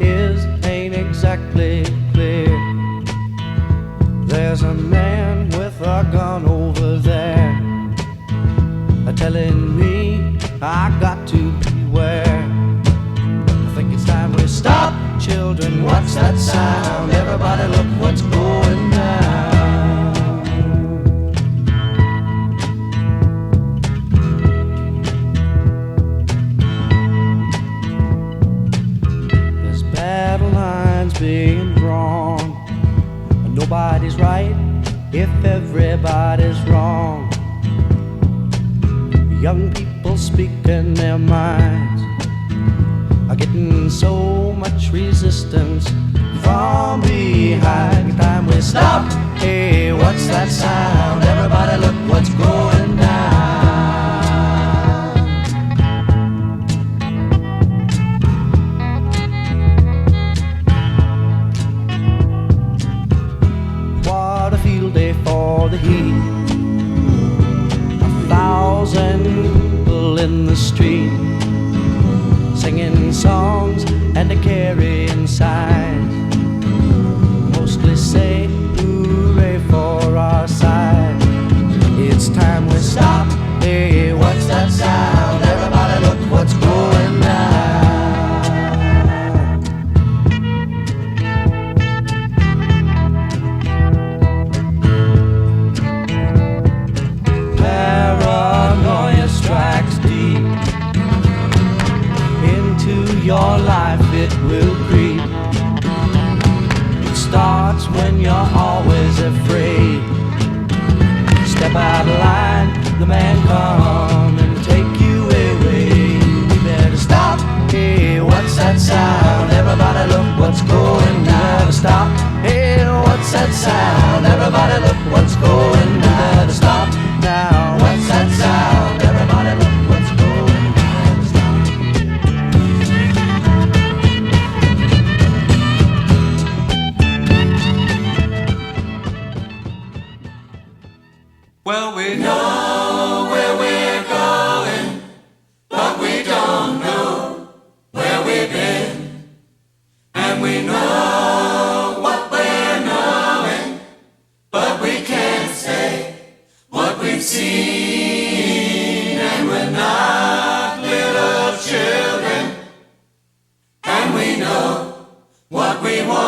is ain't exactly clear. There's a man with a gun over there, telling me I got to beware. I think it's time we stop. Children, what's that sound? Everybody look what's going down. There's battle lines being drawn, and nobody's right if everybody's wrong. Young people speaking their minds are getting so much resistance from behind. Time we stop. Hey, what's that sound? Everybody look what's going down. What a field day for the heat. 1,000 people in the street, singing songs and a carrying signs, mostly say hooray for our side. It's time we stop. Hey, what's that sound? Everybody look what's going down. Paranoia strikes deep into your life, it will creep. It starts when you're always afraid. Step out of line, the man come and take you away. We better stop. Hey, what's that sound? Everybody look what's going down. We better stop. Hey, what's that sound? Everybody look what's going down. We better stop now. What's that sound? Everybody look what's going down. Stop. Well, we know where we're going, but we don't know where we've been. And we know what we're knowing, but we can't say what we've seen. And we're not little children, and we know what we want.